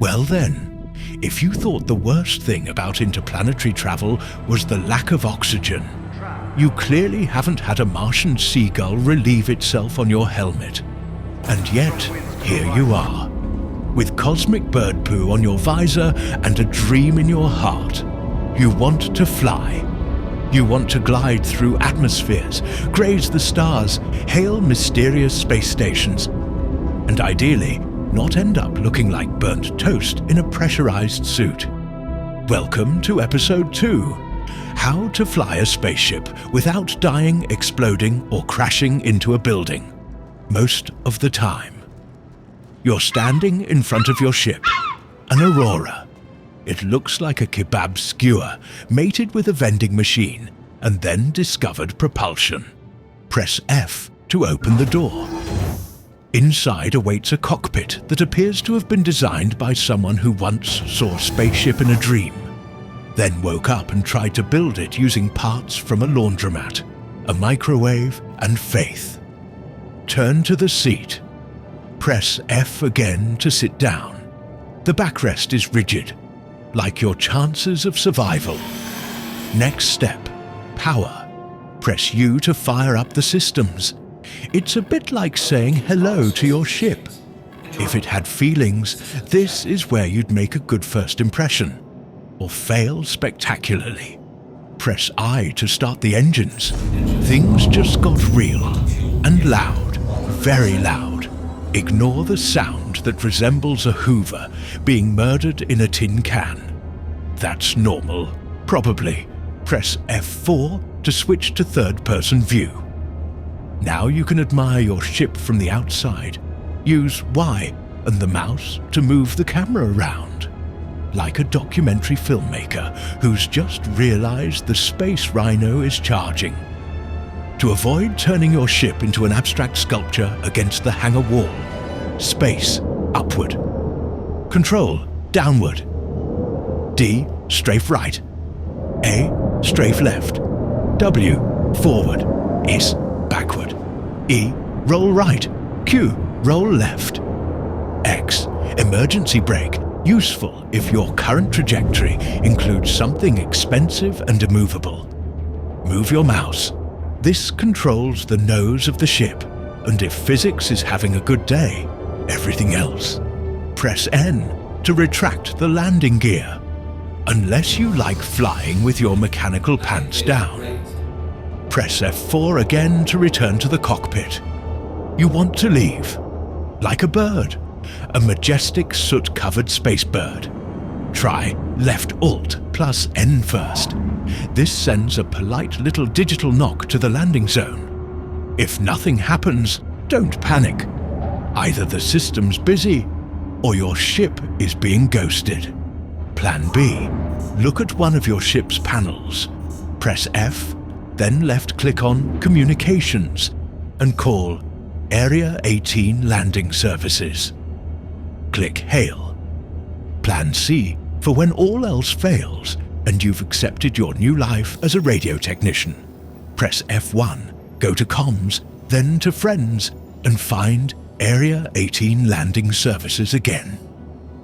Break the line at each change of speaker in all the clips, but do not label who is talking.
Well then, if you thought the worst thing about interplanetary travel was the lack of oxygen, you clearly haven't had a Martian seagull relieve itself on your helmet. And yet, here you are, with cosmic bird poo on your visor and a dream in your heart. You want to fly. You want to glide through atmospheres, graze the stars, hail mysterious space stations, and ideally, not end up looking like burnt toast in a pressurized suit. Welcome to episode 2, How to Fly a Spaceship Without Dying, Exploding, or Crashing into a Building. Most of the time. You're standing in front of your ship, an Aurora. It looks like a kebab skewer, mated with a vending machine, and then discovered propulsion. Press F to open the door. Inside awaits a cockpit that appears to have been designed by someone who once saw a spaceship in a dream, then woke up and tried to build it using parts from a laundromat, a microwave, and faith. Turn to the seat. Press F again to sit down. The backrest is rigid, like your chances of survival. Next step, power. Press U to fire up the systems. It's a bit like saying hello to your ship. If it had feelings, this is where you'd make a good first impression, or fail spectacularly. Press I to start the engines. Things just got real, and loud, very loud. Ignore the sound that resembles a Hoover being murdered in a tin can. That's normal, probably. Press F4 to switch to third-person view. Now you can admire your ship from the outside. Use Y and the mouse to move the camera around, like a documentary filmmaker who's just realized the space rhino is charging. To avoid turning your ship into an abstract sculpture against the hangar wall, space upward. Control downward. D strafe right. A strafe left. W forward. S backward. E roll right. Q roll left. X emergency brake, useful if your current trajectory includes something expensive and immovable. Move your mouse. This controls the nose of the ship, and if physics is having a good day, everything else. Press N to retract the landing gear, unless you like flying with your mechanical pants down. Press F4 again to return to the cockpit. You want to leave, like a bird, a majestic soot-covered space bird. Try left Alt plus N first. This sends a polite little digital knock to the landing zone. If nothing happens, don't panic. Either the system's busy, or your ship is being ghosted. Plan B. Look at one of your ship's panels. Press F, then left-click on Communications, and call Area 18 Landing Services. Click Hail. Plan C for when all else fails and you've accepted your new life as a radio technician. Press F1, go to Comms, then to Friends, and find Area 18 Landing Services again.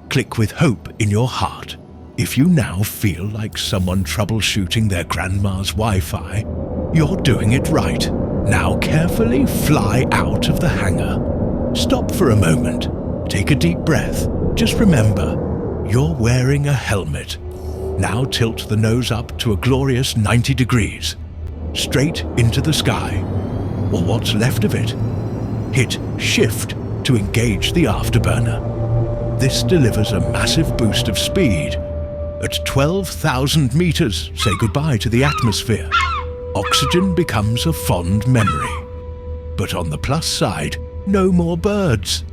Click with hope in your heart. If you now feel like someone troubleshooting their grandma's Wi-Fi, you're doing it right. Now carefully fly out of the hangar. Stop for a moment. Take a deep breath. Just remember, you're wearing a helmet. Now tilt the nose up to a glorious 90 degrees. Straight into the sky, or what's left of it. Hit Shift to engage the afterburner. This delivers a massive boost of speed. At 12,000 meters, say goodbye to the atmosphere. Oxygen becomes a fond memory. But on the plus side, no more birds.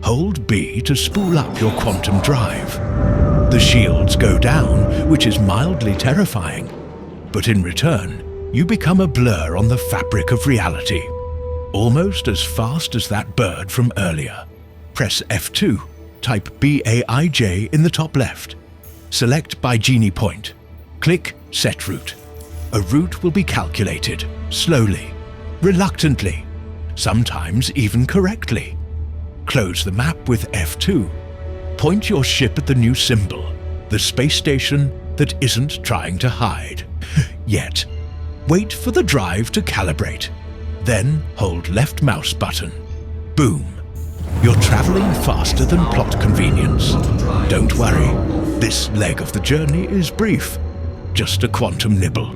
Hold B to spool up your quantum drive. The shields go down, which is mildly terrifying. But in return, you become a blur on the fabric of reality. Almost as fast as that bird from earlier. Press F2, type BAIJ in the top left. Select Baijini Point. Click Set Route. A route will be calculated, slowly, reluctantly, sometimes even correctly. Close the map with F2. Point your ship at the new symbol, the space station that isn't trying to hide. Yet. Wait for the drive to calibrate. Then hold left mouse button. Boom. You're traveling faster than plot convenience. Don't worry, this leg of the journey is brief. Just a quantum nibble.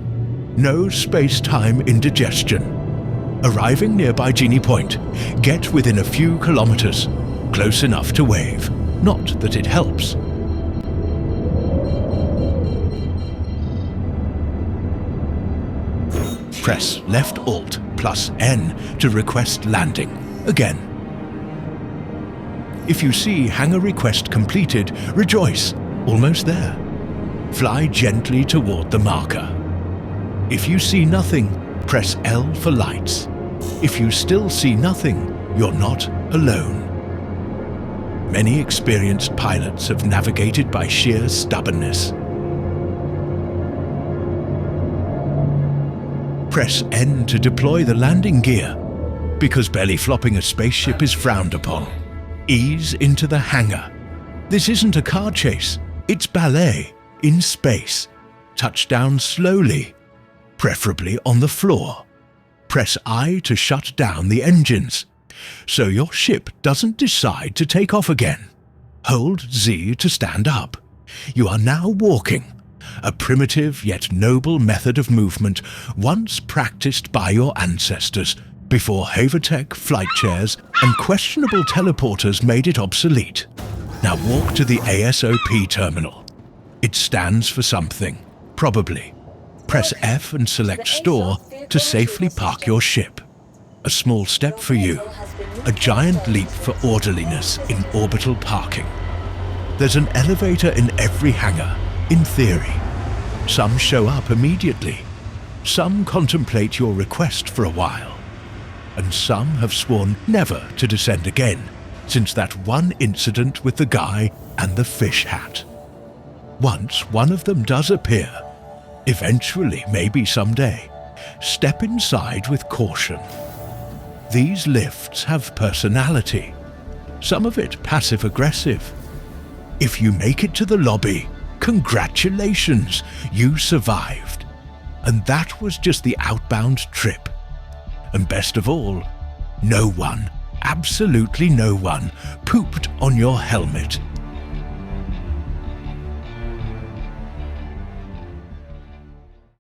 No space-time indigestion. Arriving near Baijini Point, get within a few kilometers, close enough to wave. Not that it helps. Press left Alt plus N to request landing. Again. If you see hangar request completed, rejoice, almost there. Fly gently toward the marker. If you see nothing, press L for lights. If you still see nothing, you're not alone. Many experienced pilots have navigated by sheer stubbornness. Press N to deploy the landing gear, because belly flopping a spaceship is frowned upon. Ease into the hangar. This isn't a car chase, it's ballet in space. Touch down slowly, preferably on the floor. Press I to shut down the engines, so your ship doesn't decide to take off again. Hold Z to stand up. You are now walking. A primitive yet noble method of movement once practiced by your ancestors before Havertech flight chairs and questionable teleporters made it obsolete. Now walk to the ASOP terminal. It stands for something, probably. Press F and select Store to safely park your ship. A small step for you, a giant leap for orderliness in orbital parking. There's an elevator in every hangar, in theory. Some show up immediately. Some contemplate your request for a while. And some have sworn never to descend again, since that one incident with the guy and the fish hat. Once one of them does appear, eventually, maybe someday, step inside with caution. These lifts have personality, some of it passive-aggressive. If you make it to the lobby, congratulations, you survived. And that was just the outbound trip. And best of all, no one, absolutely no one, pooped on your helmet